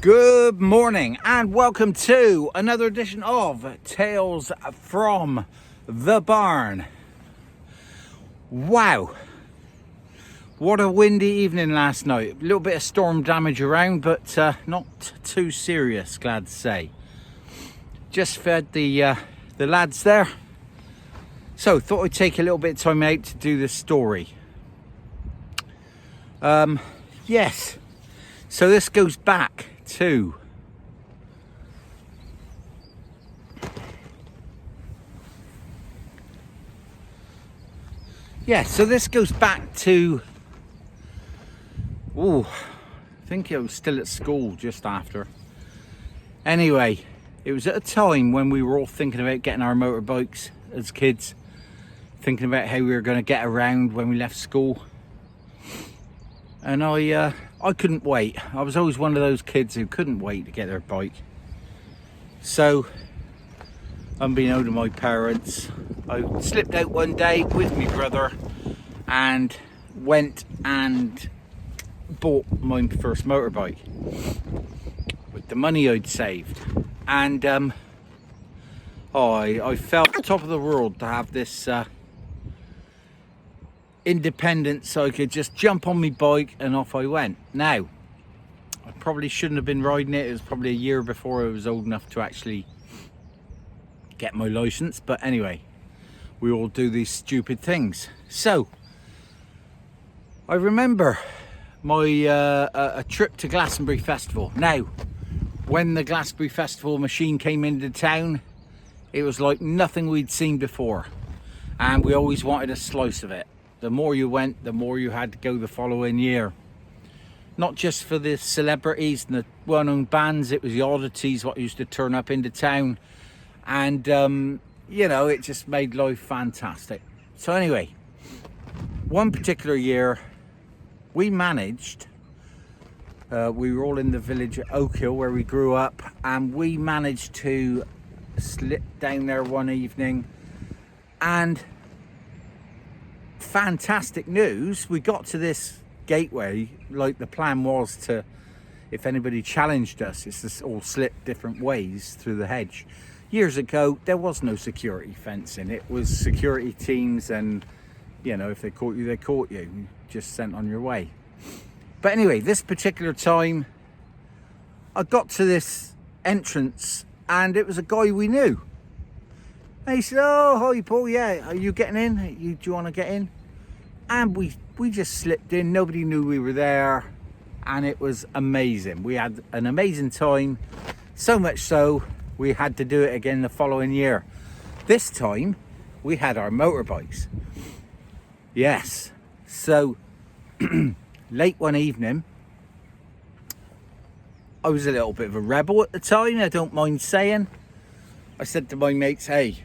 Good morning and welcome to another edition of Tales from the Barn. Wow, what a windy evening last night. A little bit of storm damage around, but not too serious, glad to say. Just fed the lads there, so thought I'd take a little bit of time out to do this story. Yes, so this goes back to I think I was still at school just after. Anyway, it was at a time when we were all thinking about getting our motorbikes as kids, thinking about how we were going to get around when we left school. And I couldn't wait. I was always one of those kids who couldn't wait to get their bike. So, unbeknown to my parents, I slipped out one day with my brother and went and bought my first motorbike with the money I'd saved. And I felt top of the world to have this independence, so I could just jump on my bike and off I went. Now, I probably shouldn't have been riding it. It was probably a year before I was old enough to actually get my license, but anyway, we all do these stupid things. So I remember my a trip to Glastonbury Festival. Now, when the Glastonbury Festival machine came into town, it was like nothing we'd seen before, and we always wanted a slice of it. The more you went, the more you had to go the following year. Not just for the celebrities and the well-known bands, it was the oddities what used to turn up into town. And, you know, it just made life fantastic. So anyway, one particular year, we managed, we were all in the village at Oak Hill where we grew up, and we managed to slip down there one evening, and fantastic news, we got to this gateway. Like, the plan was to, if anybody challenged us, it's just all slip different ways through the hedge. Years ago there was no security fencing, it was security teams, and you know, if they caught you, they caught you. You just sent on your way. But anyway, this particular time I got to this entrance and it was a guy we knew. And he said, "Oh, hi Paul, yeah, are you getting in? Do you want to get in?" And we just slipped in. Nobody knew we were there, and it was amazing. We had an amazing time, so much so we had to do it again the following year. This time we had our motorbikes. Yes. So late one evening, I was a little bit of a rebel at the time, I don't mind saying. I said to my mates, "Hey,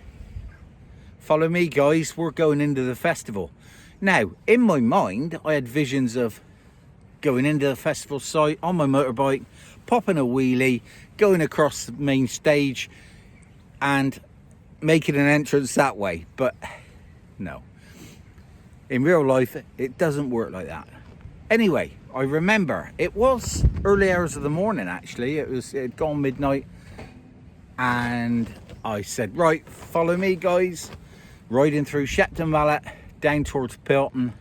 follow me guys, we're going into the festival." Now, in my mind, I had visions of going into the festival site on my motorbike, popping a wheelie, going across the main stage and making an entrance that way. But no, in real life, it doesn't work like that. Anyway, I remember it was early hours of the morning, actually. It had gone midnight, and I said, "Right, follow me guys." Riding through Shepton Mallet, down towards Pilton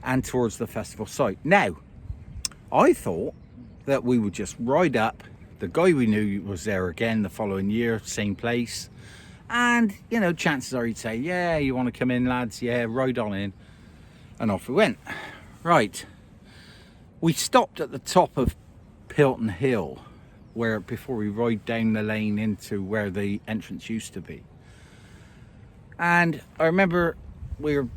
and towards the festival site. Now, I thought that we would just ride up. The guy we knew was there again the following year, same place. And, you know, chances are he'd say, "Yeah, you want to come in, lads? Yeah, ride on in." And off we went. Right. We stopped at the top of Pilton Hill, where before we ride down the lane into where the entrance used to be. And I remember we were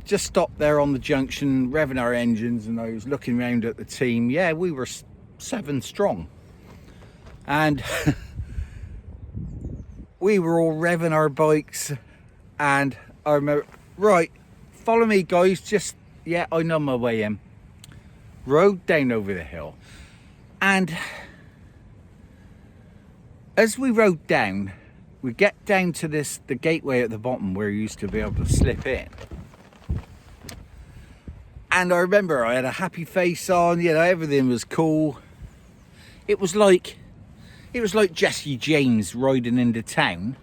just stopped there on the junction, revving our engines, and I was looking around at the team. Yeah, we were 7 strong. And we were all revving our bikes. And I remember, "Right, follow me guys, just, yeah, I know my way in." Rode down over the hill. And as we rode down, we get down to the gateway at the bottom where you used to be able to slip in. And I remember I had a happy face on, you know, everything was cool. It was like Jesse James riding into town,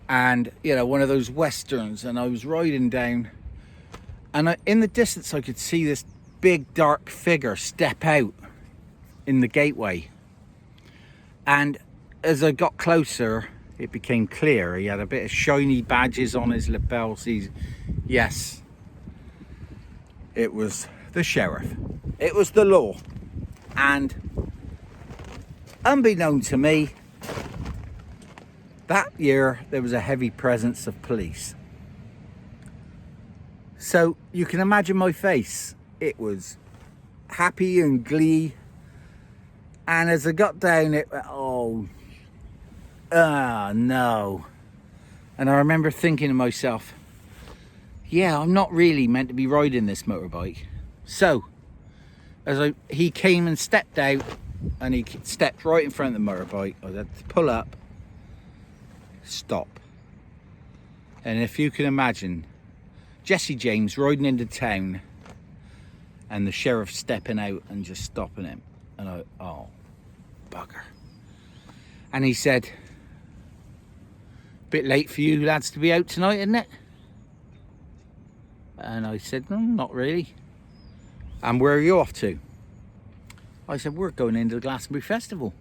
and you know, one of those westerns, and I was riding down, and in the distance I could see this big dark figure step out in the gateway, and as I got closer it became clear he had a bit of shiny badges on his lapels. Yes, it was the sheriff, it was the law. And unbeknown to me, that year there was a heavy presence of police. So you can imagine my face. It was happy and glee. And as I got down, it went, oh no. And I remember thinking to myself, yeah, I'm not really meant to be riding this motorbike. So as he came and stepped out, and he stepped right in front of the motorbike, I had to pull up, stop. And if you can imagine Jesse James riding into town and the sheriff stepping out and just stopping him, and oh bugger. And he said, bit late for you lads to be out tonight, isn't it? And I said, not really. And where are you off to? I said, we're going into the Glastonbury Festival.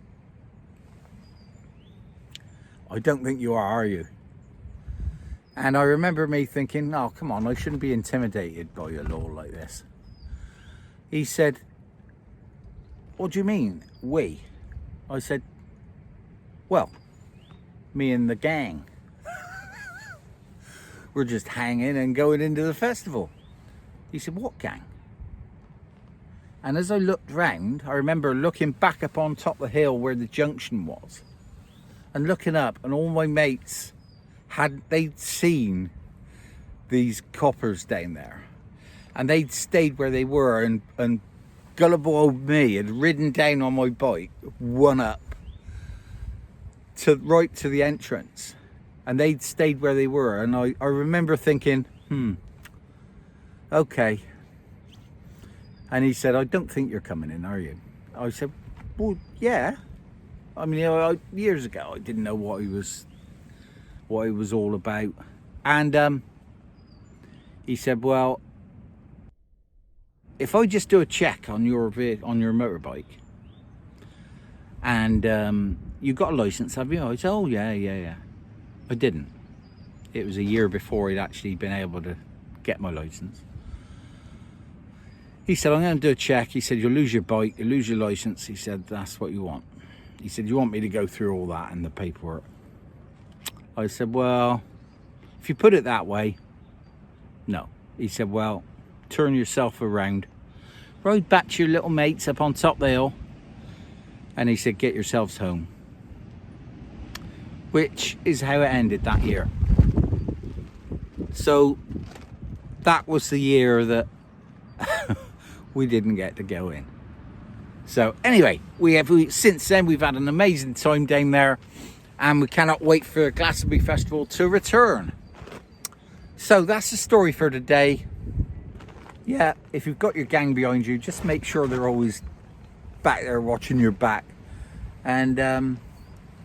I don't think you are you? And I remember me thinking, oh, come on, I shouldn't be intimidated by a law like this. He said, what do you mean, we? I said, well, me and the gang. We're just hanging and going into the festival. He said, what gang? And as I looked round, I remember looking back up on top of the hill where the junction was, and looking up, and all my mates they'd seen these coppers down there, and they'd stayed where they were, and gullible old me had ridden down on my bike, one up, right to the entrance, and they'd stayed where they were. And I remember thinking, okay. And he said, I don't think you're coming in, are you? I said, well, yeah. I mean, you know, years ago, I didn't know what he was all about. And he said, well, if I just do a check on your motorbike, and you got a license, have you? I said, oh, yeah. I didn't. It was a year before he'd actually been able to get my license. He said, I'm going to do a check. He said, you'll lose your bike, you'll lose your license. He said, that's what you want. He said, you want me to go through all that and the paperwork? I said, well, if you put it that way, no. He said, well, turn yourself around, ride back to your little mates up on top of the hill. And he said, get yourselves home. Which is how it ended that year. So that was the year that we didn't get to go in. So anyway, since then we've had an amazing time down there, and we cannot wait for Glastonbury Festival to return. So that's the story for today. Yeah, if you've got your gang behind you, just make sure they're always back there watching your back. And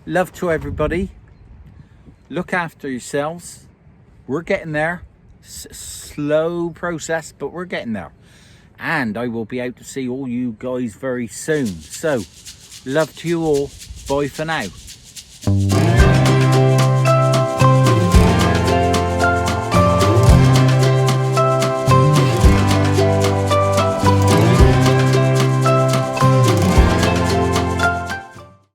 love to everybody. Look after yourselves. We're getting there. Slow process, but we're getting there. And I will be out to see all you guys very soon. So, love to you all. Bye for now.